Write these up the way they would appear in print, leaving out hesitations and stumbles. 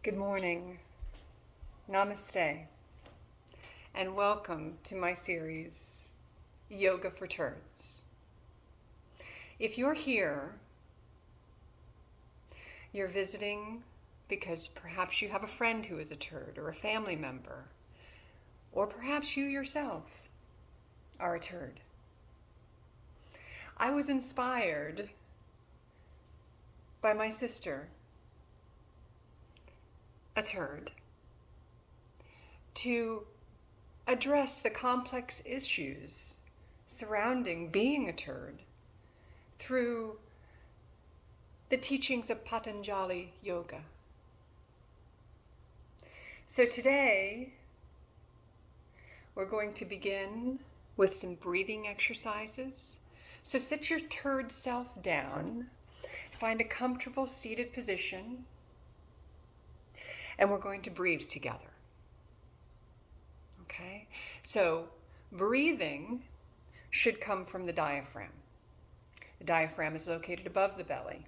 Good morning, namaste, and welcome to my series, Yoga for Turds. If you're here, you're visiting because perhaps you have a friend who is a turd or a family member, or perhaps you yourself are a turd. I was inspired by my sister, a turd, to address the complex issues surrounding being a turd through the teachings of Patanjali Yoga. So today, we're going to begin with some breathing exercises. So sit your turd self down, find a comfortable seated position, and we're going to breathe together. Okay? So breathing should come from the diaphragm. The diaphragm is located above the belly.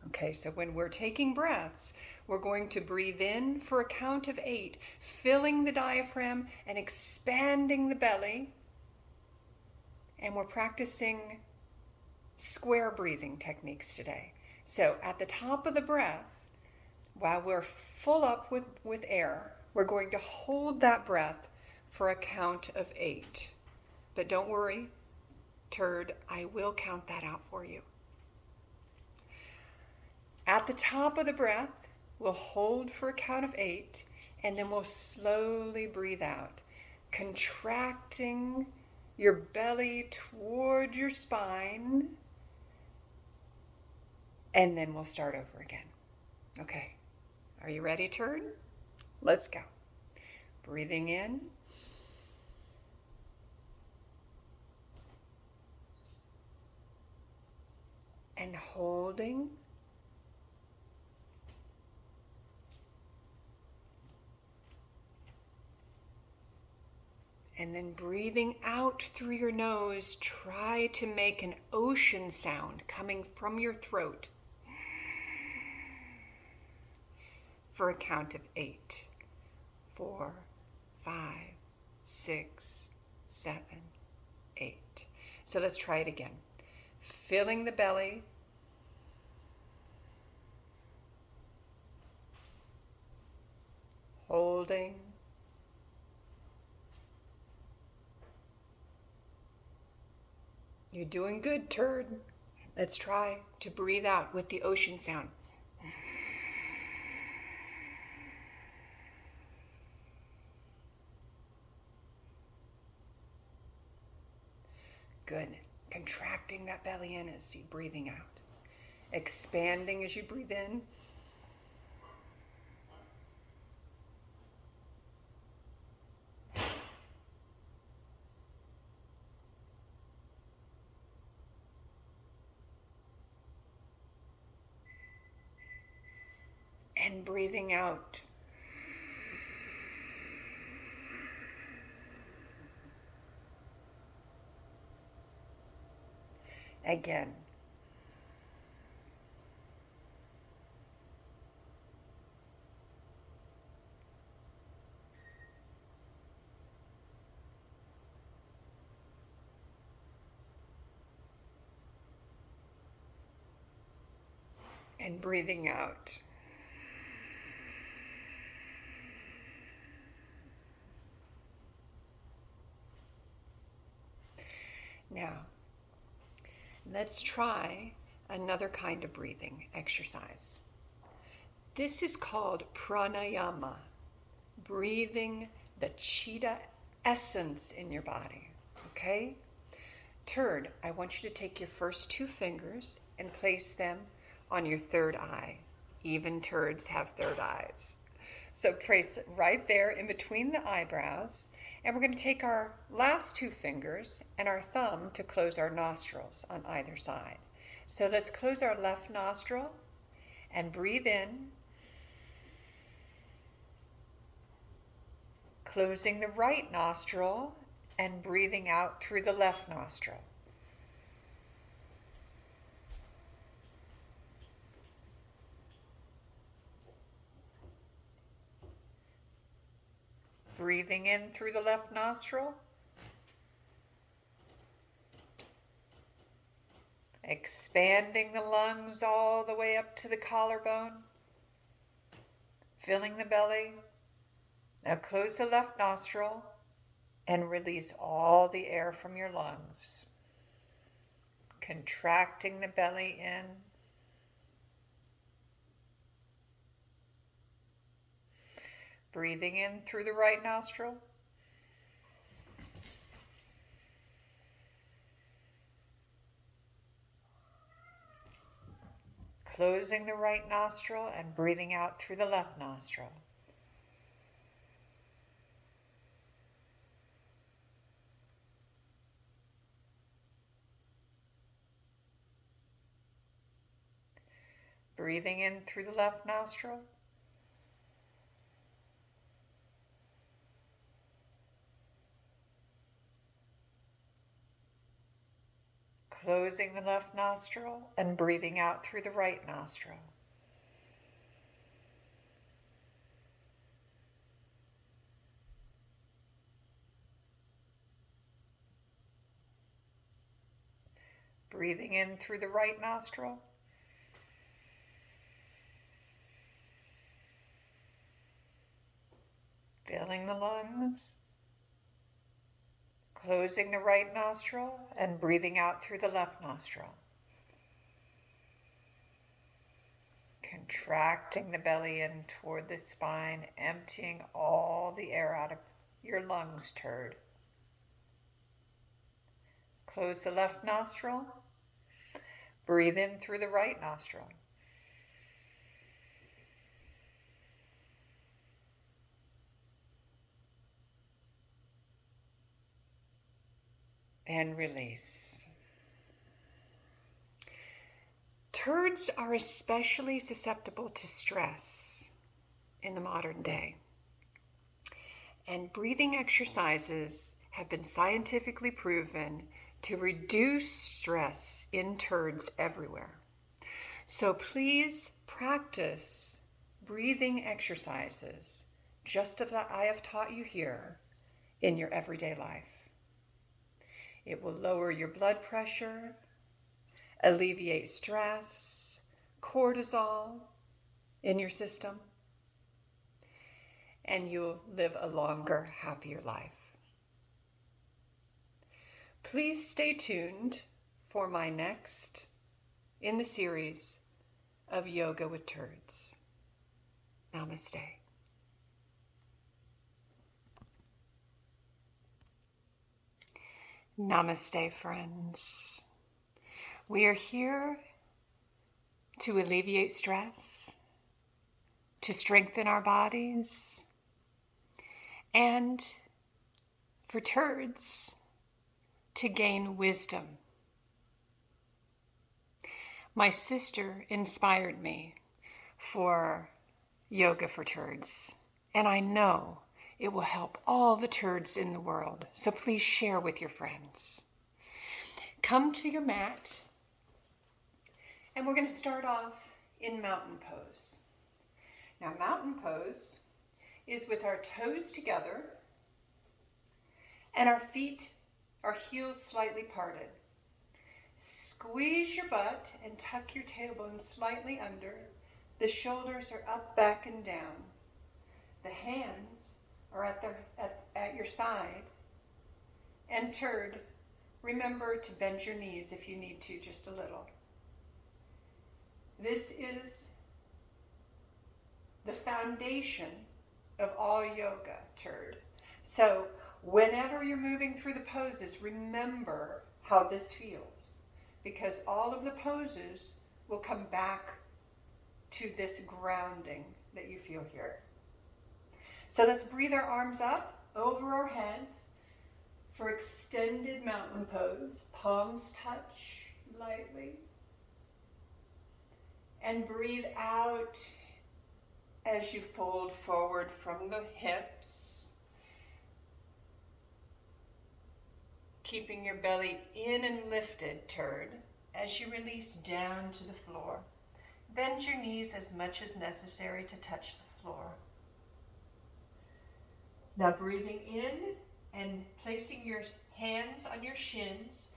Okay, so when we're taking breaths, we're going to breathe in for a count of 8, filling the diaphragm and expanding the belly. And we're practicing square breathing techniques today. So at the top of the breath, while we're full up with air, we're going to hold that breath for a count of 8. But don't worry, turd, I will count that out for you. At the top of the breath, we'll hold for a count of 8, and then we'll slowly breathe out, contracting your belly toward your spine, and then we'll start over again. Okay, are you ready, turd? Let's go. Breathing in. And holding. And then breathing out through your nose, try to make an ocean sound coming from your throat for a count of 8. 4, 5, 6, 7, 8. So let's try it again. Filling the belly. Holding. You're doing good, turd. Let's try to breathe out with the ocean sound. Good. Contracting that belly in as you're breathing out. Expanding as you breathe in. And breathing out. Again. And breathing out. Now, let's try another kind of breathing exercise. This is called pranayama, breathing the chitta essence in your body, okay? Turd, I want you to take your first 2 fingers and place them on your third eye. Even turds have third eyes. So place it right there in between the eyebrows. And we're going to take our last 2 fingers and our thumb to close our nostrils on either side. So let's close our left nostril and breathe in. Closing the right nostril and breathing out through the left nostril. breathing in through the left nostril, expanding the lungs all the way up to the collarbone, filling the belly. Now close the left nostril and release all the air from your lungs, contracting the belly in. Breathing in through the right nostril. Closing the right nostril and breathing out through the left nostril. Breathing in through the left nostril. Closing the left nostril and breathing out through the right nostril. Breathing in through the right nostril. Filling the lungs. Closing the right nostril and breathing out through the left nostril. Contracting the belly in toward the spine, emptying all the air out of your lungs, turd. Close the left nostril. Breathe in through the right nostril. And release. Turds are especially susceptible to stress in the modern day. And breathing exercises have been scientifically proven to reduce stress in turds everywhere. So please practice breathing exercises, just as I have taught you here, in your everyday life. It will lower your blood pressure, alleviate stress, cortisol in your system, and you'll live a longer, happier life. Please stay tuned for my next in the series of Yoga with Turds. Namaste. Namaste, friends. We are here to alleviate stress, to strengthen our bodies, and for turds to gain wisdom. My sister inspired me for Yoga for Turds, and I know it will help all the turds in the world, so please share with your friends. Come to your mat, and we're going to start off in mountain pose. Now, mountain pose is with our toes together and our heels slightly parted. Squeeze your butt and tuck your tailbone slightly under. The shoulders are up, back, and down. The hands are at your side. And turd, remember to bend your knees if you need to, just a little. This is the foundation of all yoga, turd. So whenever you're moving through the poses, remember how this feels, because all of the poses will come back to this grounding that you feel here. So let's breathe our arms up over our heads for extended mountain pose. Palms touch lightly. And breathe out as you fold forward from the hips, keeping your belly in and lifted, turd, as you release down to the floor. Bend your knees as much as necessary to touch the floor. Now breathing in and placing your hands on your shins,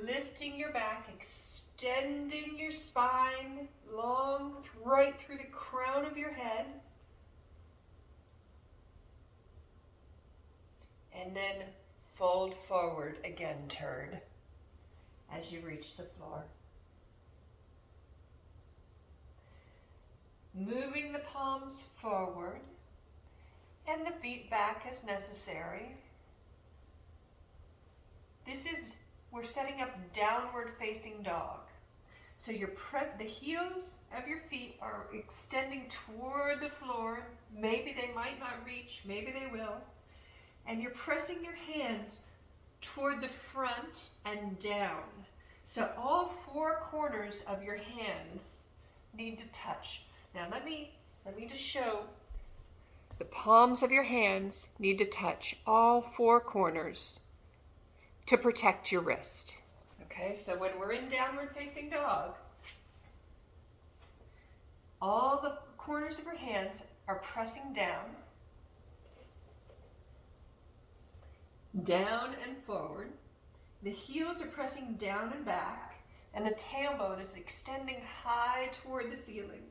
lifting your back, extending your spine long right through the crown of your head. And then fold forward again, turd, as you reach the floor. Moving the palms forward and the feet back as necessary. We're setting up downward facing dog. So the heels of your feet are extending toward the floor. Maybe they might not reach, maybe they will. And you're pressing your hands toward the front and down. So all four corners of your hands need to touch. Now let me just show. The palms of your hands need to touch all four corners to protect your wrist. Okay, so when we're in downward facing dog, all the corners of your hands are pressing down and forward. The heels are pressing down and back, and the tailbone is extending high toward the ceiling.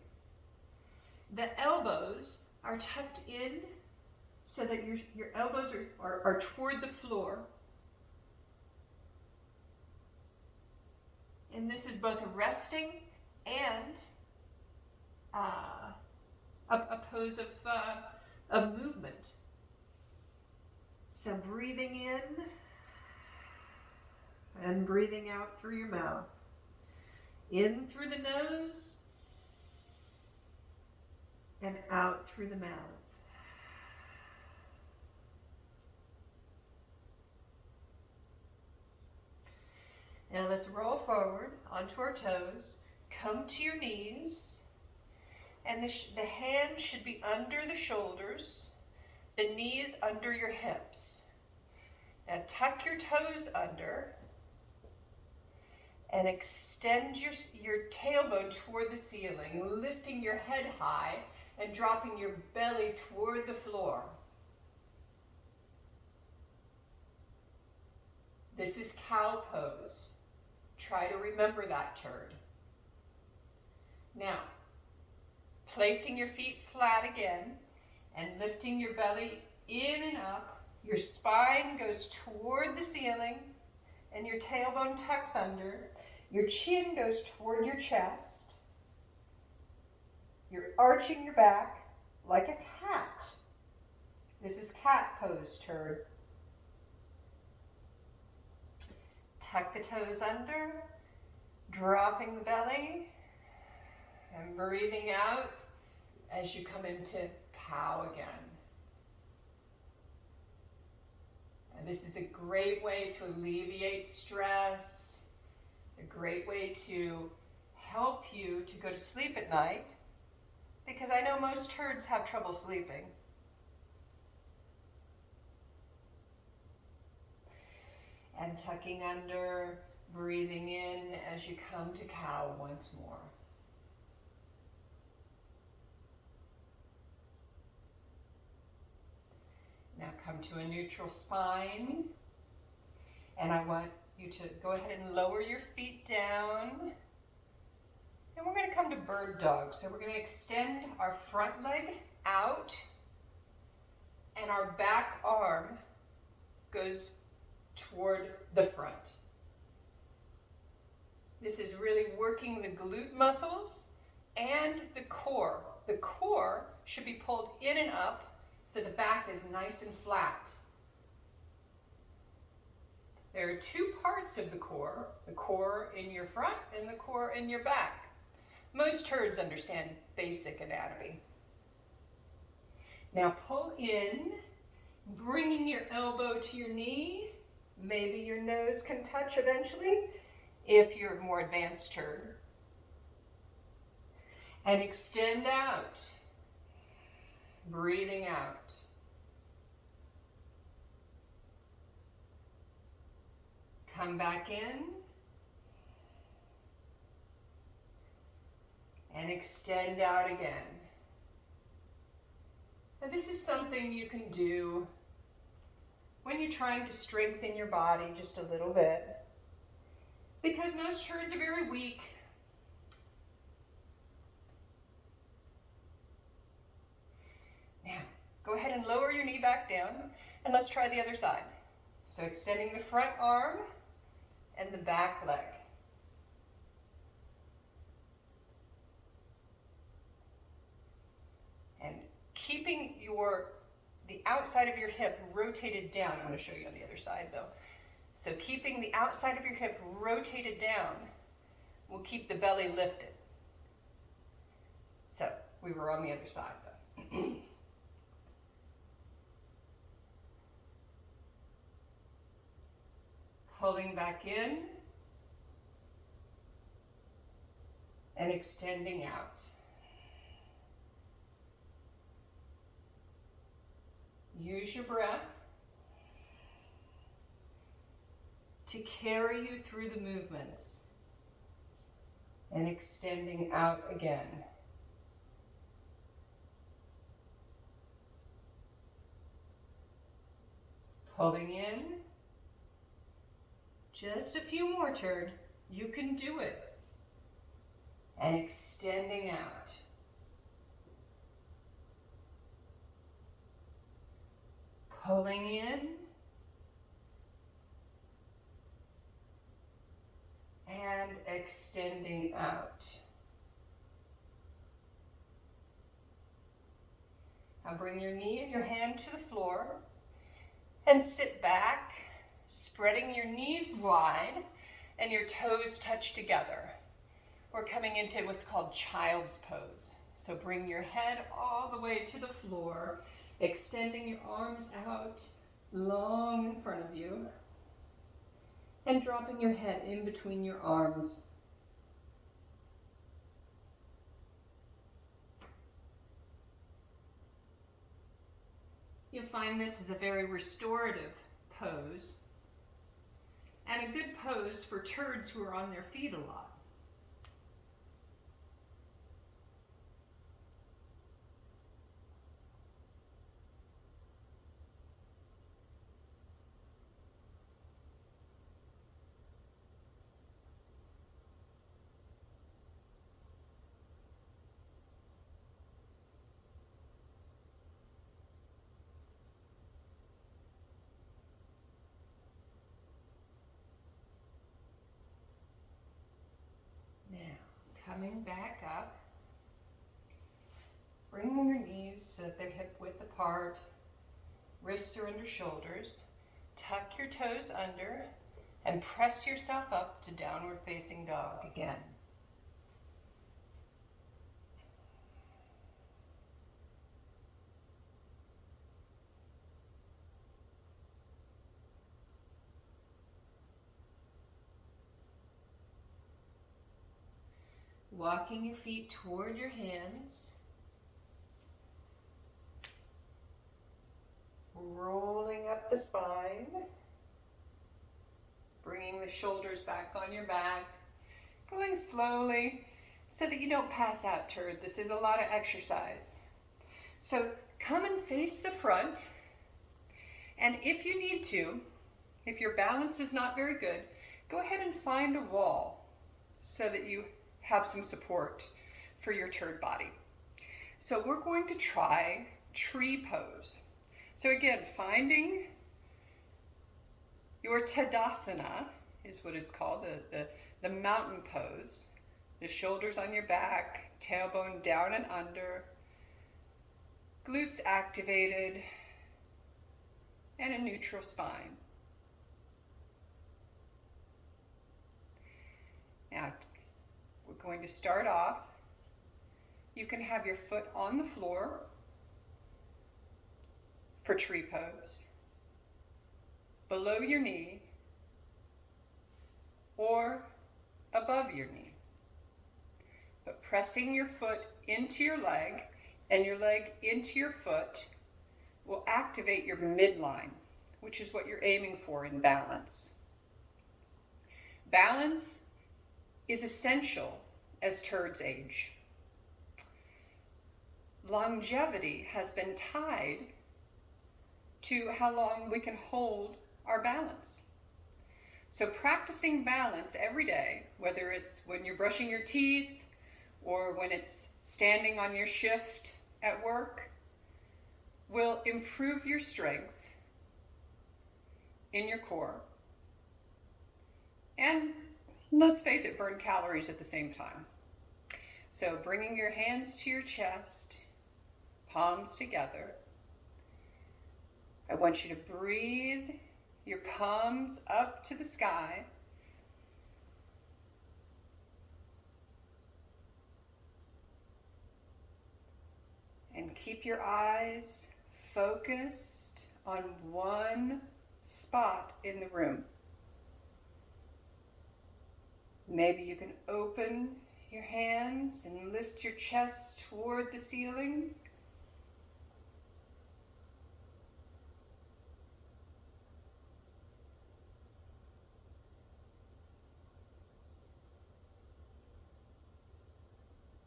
The elbows are tucked in so that your elbows are toward the floor. And this is both a resting and a pose of movement. So breathing in and breathing out through your mouth. In through the nose and out through the mouth. Now let's roll forward onto our toes, come to your knees, and the hand should be under the shoulders, the knees under your hips. Now tuck your toes under and extend your tailbone toward the ceiling, lifting your head high and dropping your belly toward the floor. This is cow pose. Try to remember that, turd. Now, placing your feet flat again and lifting your belly in and up, your spine goes toward the ceiling and your tailbone tucks under. Your chin goes toward your chest. You're arching your back like a cat. This is cat pose, turd. Tuck the toes under, dropping the belly, and breathing out as you come into cow again. And this is a great way to alleviate stress, a great way to help you to go to sleep at night, because I know most turds have trouble sleeping. And tucking under, breathing in as you come to cow once more. Now come to a neutral spine. And I want you to go ahead and lower your feet down. And we're going to come to bird dog. So we're going to extend our front leg out and our back arm goes toward the front. This is really working the glute muscles and the core. The core should be pulled in and up so the back is nice and flat. There are two parts of the core in your front and the core in your back. Most turds understand basic anatomy. Now pull in, bringing your elbow to your knee. Maybe your nose can touch eventually if you're a more advanced turd. And extend out, breathing out. Come back in and extend out again. Now this is something you can do when you're trying to strengthen your body just a little bit, because most turds are very weak. Now, go ahead and lower your knee back down, and let's try the other side. So extending the front arm and the back leg. And keeping the outside of your hip rotated down. I'm going to show you on the other side though. So keeping the outside of your hip rotated down will keep the belly lifted. So we were on the other side though. Pulling back in and extending out. Use your breath to carry you through the movements and extending out again. Pulling in. Just a few more, turd. You can do it. And extending out. Pulling in. And extending out. Now bring your knee and your hand to the floor and sit back, spreading your knees wide and your toes touch together. We're coming into what's called child's pose. So bring your head all the way to the floor, extending your arms out long in front of you, and dropping your head in between your arms. You'll find this is a very restorative pose and a good pose for turds who are on their feet a lot. Coming back up, bringing your knees so that they're hip width apart, wrists are under shoulders, tuck your toes under, and press yourself up to downward facing dog again. Walking your feet toward your hands. Rolling up the spine. Bringing the shoulders back on your back. Going slowly so that you don't pass out, turd. This is a lot of exercise. So come and face the front. And if you need to, if your balance is not very good, go ahead and find a wall so that you have some support for your turd body. So we're going to try tree pose. So again, finding your Tadasana is what it's called, the mountain pose. The shoulders on your back, tailbone down and under, glutes activated, and a neutral spine. Now, we're going to start off. You can have your foot on the floor for tree pose, below your knee, or above your knee. But pressing your foot into your leg and your leg into your foot will activate your midline, which is what you're aiming for in balance. Balance is essential as turds age. Longevity has been tied to how long we can hold our balance. So practicing balance every day, whether it's when you're brushing your teeth or when it's standing on your shift at work, will improve your strength in your core. And let's face it, burn calories at the same time. So bringing your hands to your chest, palms together. I want you to breathe your palms up to the sky. And keep your eyes focused on one spot in the room. Maybe you can open your hands and lift your chest toward the ceiling.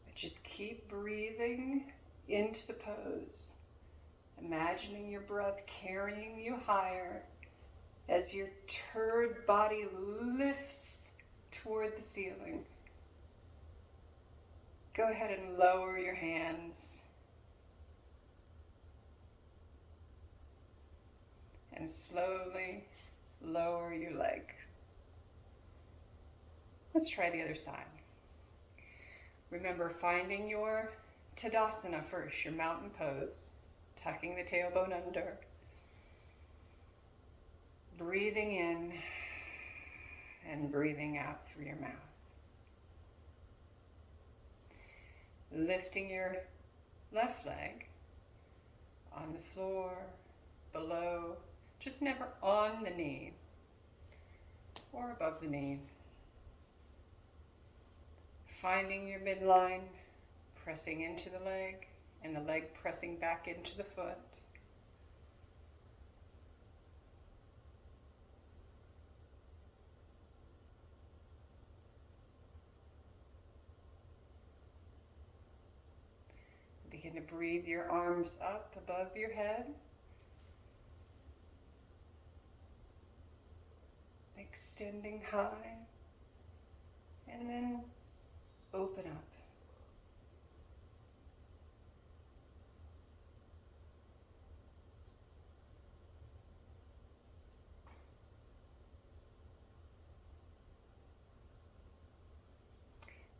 But just keep breathing into the pose, imagining your breath carrying you higher as your turd body lifts toward the ceiling. Go ahead and lower your hands and slowly lower your leg. Let's try the other side. Remember finding your Tadasana first, your mountain pose, tucking the tailbone under, breathing in and breathing out through your mouth. Lifting your left leg on the floor, below, just never on the knee or above the knee. Finding your midline, pressing into the leg, and the leg pressing back into the foot. Begin to breathe your arms up above your head. Extending high. And then open up.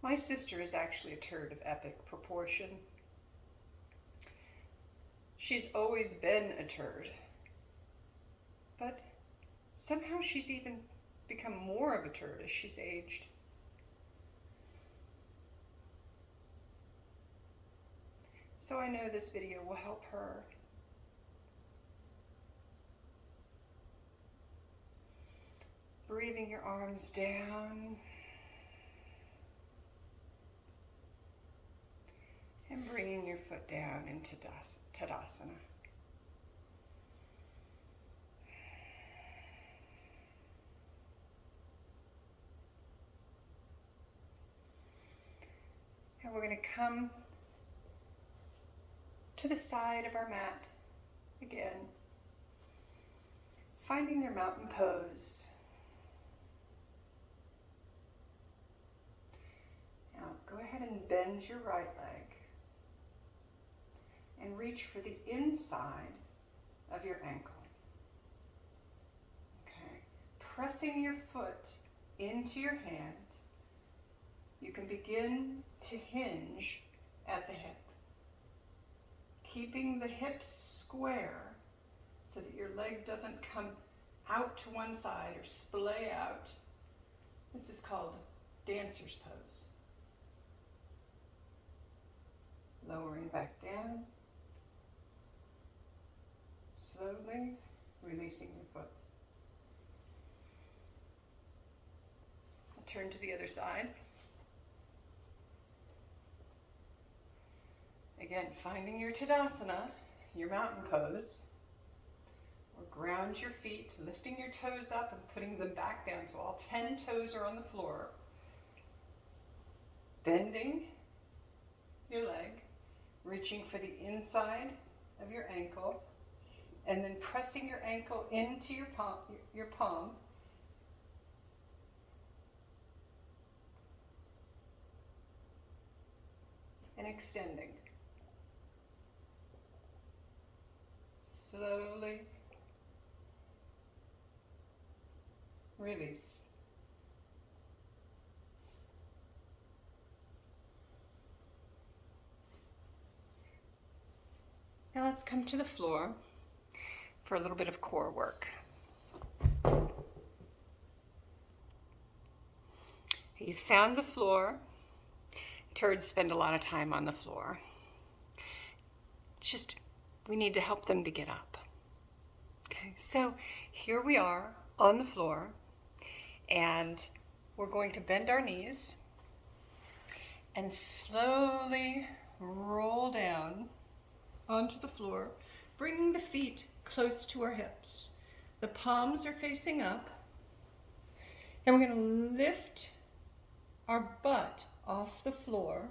My sister is actually a turd of epic proportion. She's always been a turd, but somehow she's even become more of a turd as she's aged. So I know this video will help her. Breathing your arms down and bringing your foot down into Tadasana. And we're going to come to the side of our mat again, finding your mountain pose. Now go ahead and bend your right leg and reach for the inside of your ankle. Okay, pressing your foot into your hand, you can begin to hinge at the hip. Keeping the hips square so that your leg doesn't come out to one side or splay out. This is called dancer's pose. Lowering back down. Slowly releasing your foot. I'll turn to the other side. Again, finding your Tadasana, your mountain pose, or ground your feet, lifting your toes up and putting them back down so all 10 toes are on the floor. Bending your leg, reaching for the inside of your ankle, and then pressing your ankle into your palm. And extending. Slowly release. Now let's come to the floor for a little bit of core work. You've found the floor. Turds spend a lot of time on the floor. It's just, we need to help them to get up. Okay, so here we are on the floor, and we're going to bend our knees and slowly roll down onto the floor, bringing the feet close to our hips. The palms are facing up, and we're going to lift our butt off the floor.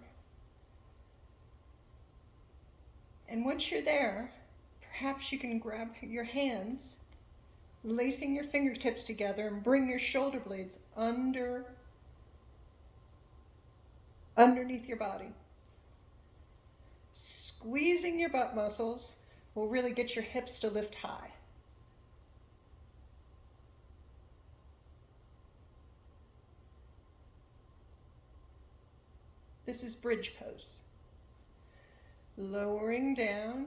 And once you're there, perhaps you can grab your hands, lacing your fingertips together, and bring your shoulder blades underneath your body. Squeezing your butt muscles will really get your hips to lift high. This is bridge pose. Lowering down,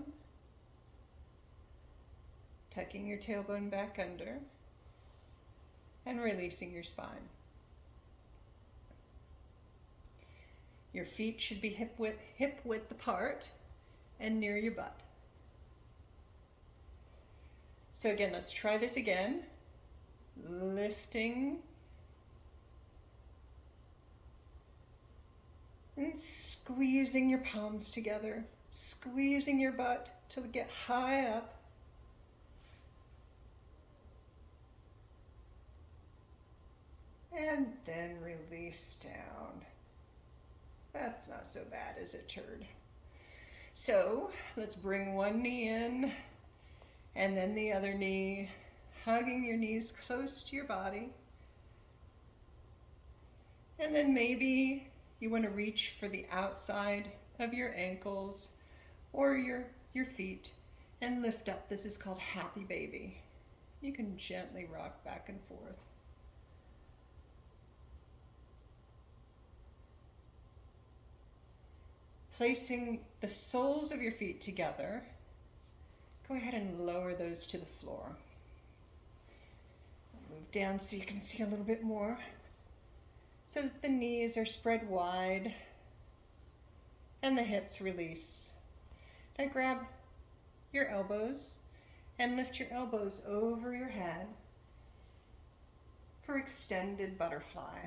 tucking your tailbone back under, and releasing your spine. Your feet should be hip width apart and near your butt. So again, let's try this again. Lifting and squeezing your palms together, squeezing your butt till it get high up. And then release down. That's not so bad, is it, Turd? So let's bring one knee in and then the other knee, hugging your knees close to your body. And then maybe you want to reach for the outside of your ankles or your feet and lift up. This is called Happy Baby. You can gently rock back and forth. Placing the soles of your feet together, go ahead and lower those to the floor. Move down so you can see a little bit more, so that the knees are spread wide and the hips release. Now grab your elbows and lift your elbows over your head for extended butterfly.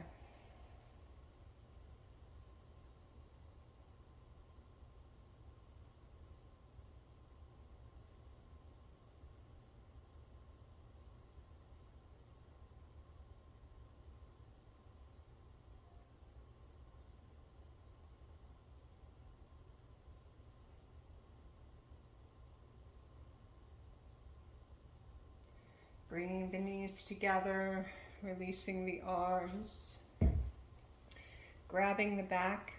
Bringing the knees together, releasing the arms, grabbing the back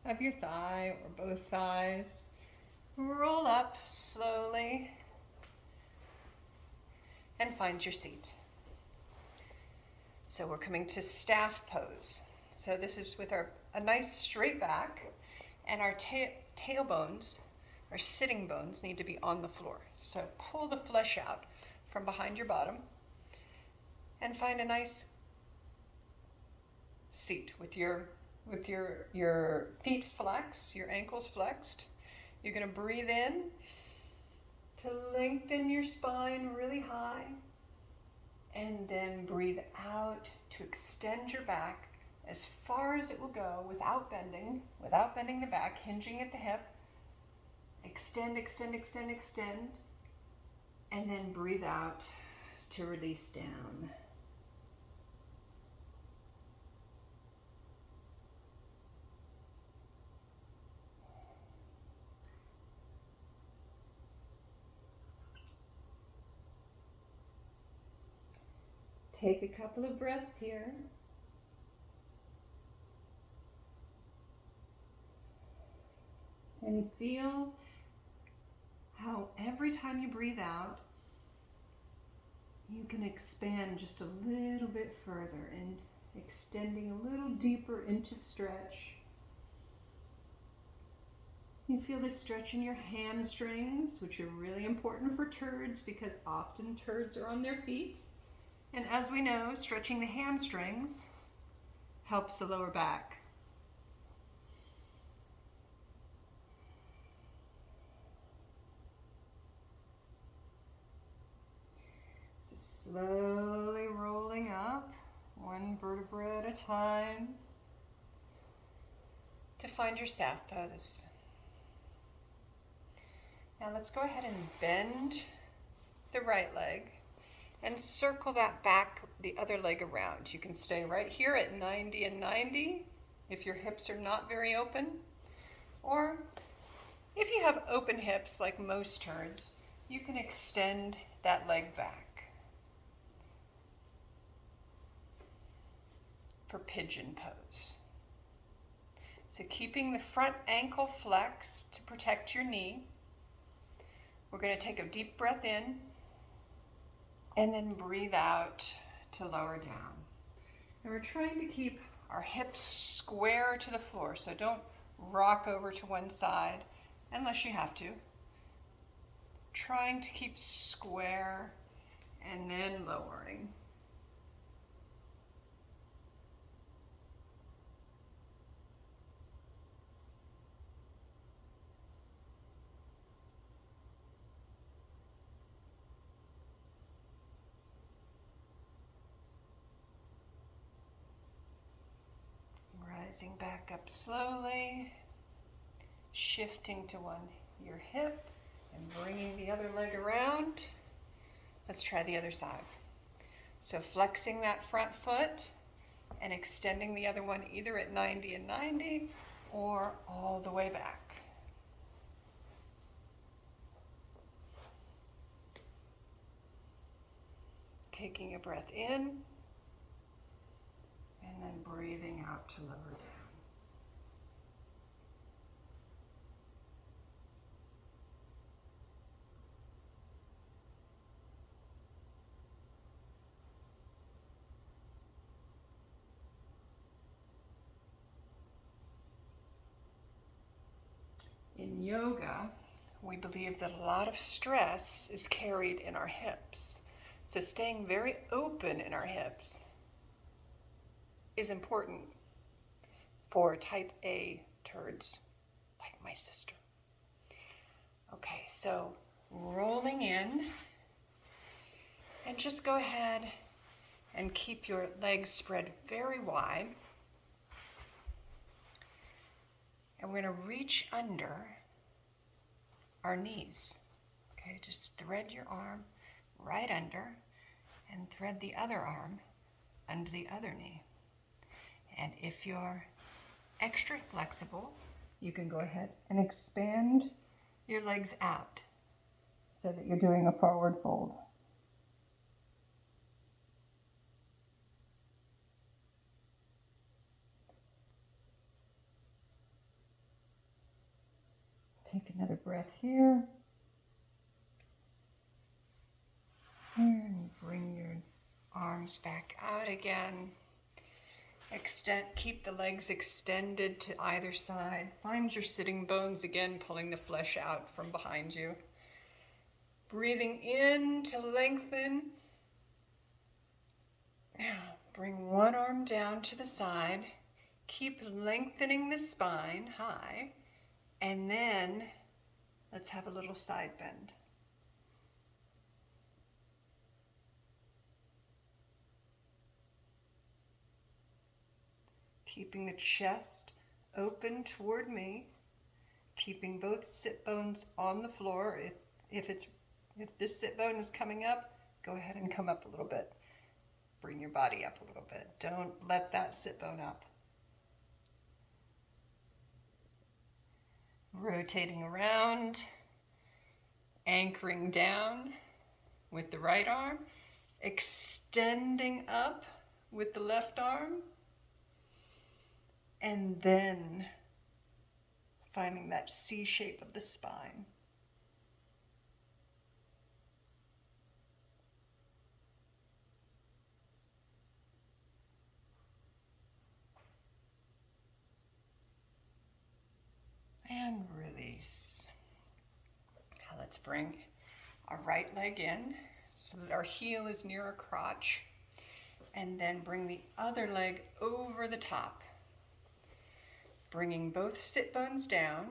of your thigh or both thighs. Roll up slowly and find your seat. So we're coming to staff pose. So this is with a nice straight back, and our tailbones, our sitting bones, need to be on the floor. So pull the flesh out from behind your bottom and find a nice seat with your feet flexed, your ankles flexed. You're going to breathe in to lengthen your spine really high, and then breathe out to extend your back as far as it will go without bending the back, hinging at the hip. Extend, extend, extend, extend. And then breathe out to release down. take a couple of breaths here. And feel how every time you breathe out, you can expand just a little bit further and extending a little deeper into stretch. You feel this stretch in your hamstrings, which are really important for turds because often turds are on their feet. And as we know, stretching the hamstrings helps the lower back. So slowly rolling up, one vertebra at a time, to find your staff pose. Now let's go ahead and bend the right leg and circle that back, the other leg around. You can stay right here at 90 and 90 if your hips are not very open, or if you have open hips like most turds, you can extend that leg back for pigeon pose. So keeping the front ankle flexed to protect your knee, we're going to take a deep breath in and then breathe out to lower down. And we're trying to keep our hips square to the floor, so don't rock over to one side unless you have to. Trying to keep square and then lowering. Rising back up slowly, shifting to your hip and bringing the other leg around. Let's try the other side. So flexing that front foot and extending the other one either at 90 and 90 or all the way back. Taking a breath in and then breathing out to lower down. In yoga, we believe that a lot of stress is carried in our hips. So staying very open in our hips is important for type A turds like my sister. Okay, so rolling in, and just go ahead and keep your legs spread very wide. And we're going to reach under our knees. Okay, just thread your arm right under and thread the other arm under the other knee. And if you're extra flexible, you can go ahead and expand your legs out so that you're doing a forward fold. Take another breath here. And bring your arms back out again. Keep the legs extended to either side. Find your sitting bones again, pulling the flesh out from behind you. Breathing in to lengthen. Now, bring one arm down to the side. Keep lengthening the spine high. And then let's have a little side bend. Keeping the chest open toward me, keeping both sit bones on the floor. If this sit bone is coming up, go ahead and come up a little bit. Bring your body up a little bit. Don't let that sit bone up. Rotating around, anchoring down with the right arm, extending up with the left arm, and then finding that C shape of the spine. And release. Now let's bring our right leg in so that our heel is near our crotch, and then bring the other leg over the top, bringing both sit bones down.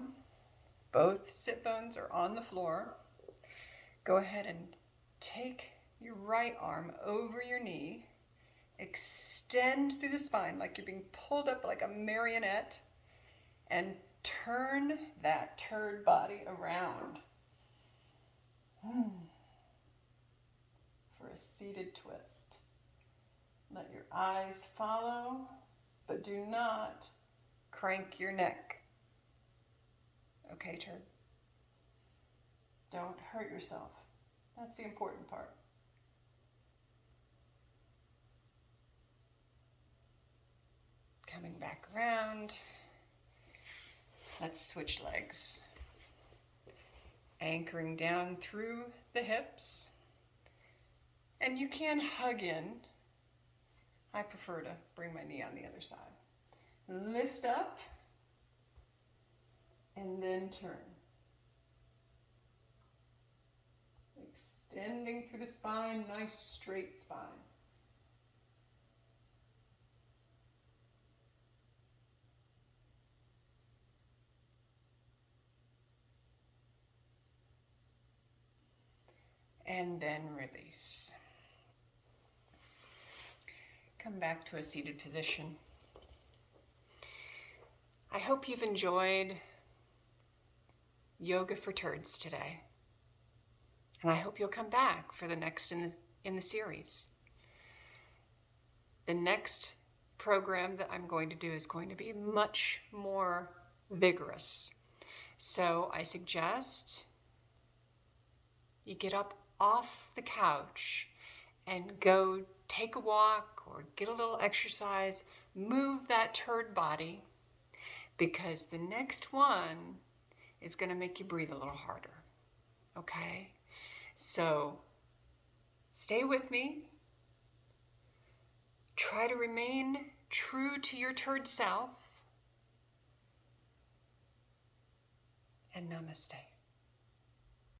Both sit bones are on the floor. Go ahead and take your right arm over your knee, extend through the spine like you're being pulled up like a marionette, and turn that turd body around for a seated twist. Let your eyes follow, but do not crank your neck. Okay, turd? Don't hurt yourself. That's the important part. Coming back around. Let's switch legs. Anchoring down through the hips. And you can hug in. I prefer to bring my knee on the other side. Lift up and then turn. Extending through the spine, nice straight spine. And then release. Come back to a seated position. I hope you've enjoyed Yoga for Turds today. And I hope you'll come back for the next in the series. The next program that I'm going to do is going to be much more vigorous. So I suggest you get up off the couch and go take a walk or get a little exercise, move that turd body, because the next one is going to make you breathe a little harder. Okay? So stay with me. Try to remain true to your turd self. And namaste.